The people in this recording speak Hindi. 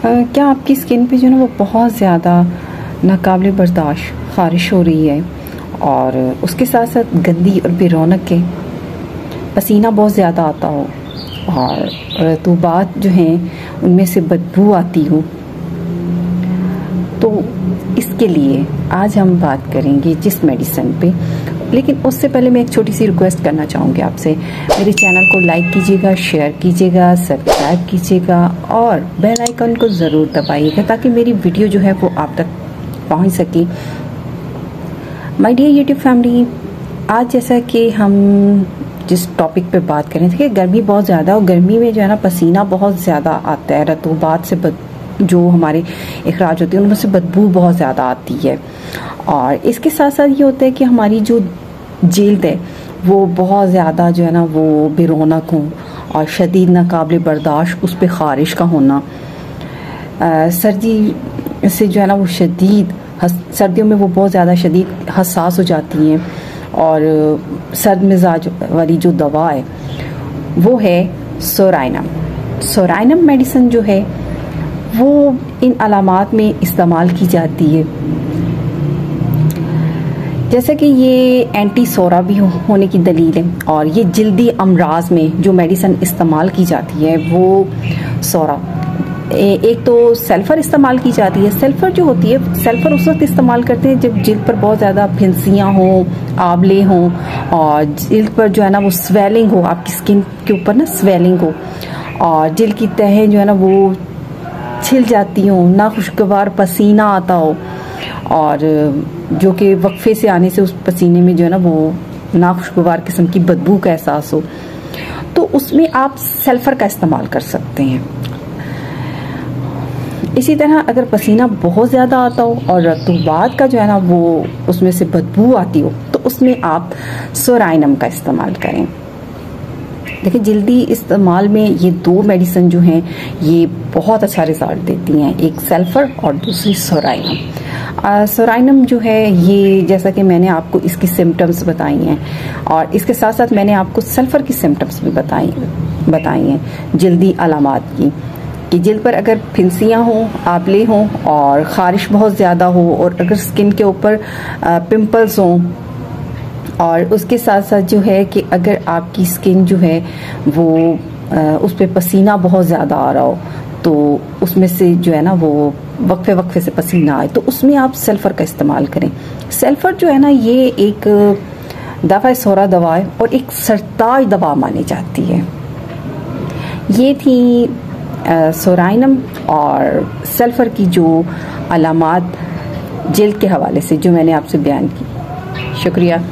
क्या आपकी स्किन पे जो है ना वो बहुत ज़्यादा नाकाबिले बर्दाश्त ख़ारिश हो रही है और उसके साथ साथ गंदी और बेरौनक के पसीना बहुत ज़्यादा आता हो और रतूबात जो हैं उनमें से बदबू आती हो, तो इसके लिए आज हम बात करेंगे जिस मेडिसिन पे। लेकिन उससे पहले मैं एक छोटी सी रिक्वेस्ट करना चाहूँगी आपसे, मेरे चैनल को लाइक कीजिएगा, शेयर कीजिएगा, सब्सक्राइब कीजिएगा और बेल आइकन को ज़रूर दबाइएगा ताकि मेरी वीडियो जो है वो आप तक पहुँच सके। माय डियर यूट्यूब फैमिली, आज जैसा कि हम जिस टॉपिक पे बात करें थे, गर्मी बहुत ज़्यादा और गर्मी में जो है ना पसीना बहुत ज़्यादा आता है, रतूबात से जो हमारे अखराज होते हैं उनमें से बदबू बहुत ज़्यादा आती है। और इसके साथ साथ ये होता है कि हमारी जो जिल्द है वो बहुत ज़्यादा जो है ना वो बेरौनक हो और शदीद नाकाबिले बर्दाश्त उस पर ख़ारिश का होना। सर्दी से जो है ना वो शदीद सर्दियों में वो बहुत ज़्यादा शदीद हसास हो जाती हैं और सर्द मिजाज वाली जो दवा है वो है सोराइनम। सोराइनम मेडिसिन जो है वो इन अलामात में इस्तेमाल की जाती है, जैसे कि ये एंटी सोरा भी होने की दलील है। और ये जल्दी अमराज में जो मेडिसिन इस्तेमाल की जाती है वो सोरा, एक तो सल्फर इस्तेमाल की जाती है। सल्फर जो होती है, सल्फर उस वक्त इस्तेमाल करते हैं जब जिल्द पर बहुत ज़्यादा फिंसियाँ हों, आंवले हों और जिल्द पर जो है ना वो स्वेलिंग हो, आपकी स्किन के ऊपर ना स्वेलिंग हो और जिल्द की तहें जो है ना वो छिल जाती हो, ना खुशगवार पसीना आता हो और जो कि वक्फे से आने से उस पसीने में जो है ना वो ना खुशगवार किस्म की बदबू का एहसास हो, तो उसमें आप सल्फर का इस्तेमाल कर सकते हैं। इसी तरह अगर पसीना बहुत ज़्यादा आता हो और रतूबात का जो है ना वो उसमें से बदबू आती हो तो उसमें आप सोराइनम का इस्तेमाल करें। देखिए, जल्दी इस्तेमाल में ये दो मेडिसिन जो हैं ये बहुत अच्छा रिजल्ट देती हैं, एक सल्फर और दूसरी सोराइनम। सोराइनम जो है ये जैसा कि मैंने आपको इसकी सिम्टम्स बताई हैं और इसके साथ साथ मैंने आपको सल्फर की सिम्टम्स भी बताई हैं जल्दी अलामात की, कि जिल्द पर अगर फिंसियाँ हों, आंवले हों और ख़ारिश बहुत ज़्यादा हो और अगर स्किन के ऊपर पिंपल्स हों और उसके साथ साथ जो है कि अगर आपकी स्किन जो है वो उस पर पसीना बहुत ज़्यादा आ रहा हो तो उसमें से जो है ना वो वक्फे वक्फे से पसीना आए तो उसमें आप सल्फ़र का इस्तेमाल करें। सल्फ़र जो है ना ये एक दफ़ा सोरा दवा है और एक सरताज दवा मानी जाती है। ये थी सोराइनम और सल्फ़र की जो अलामात जिल्द के हवाले से जो मैंने आपसे बयान की। शुक्रिया।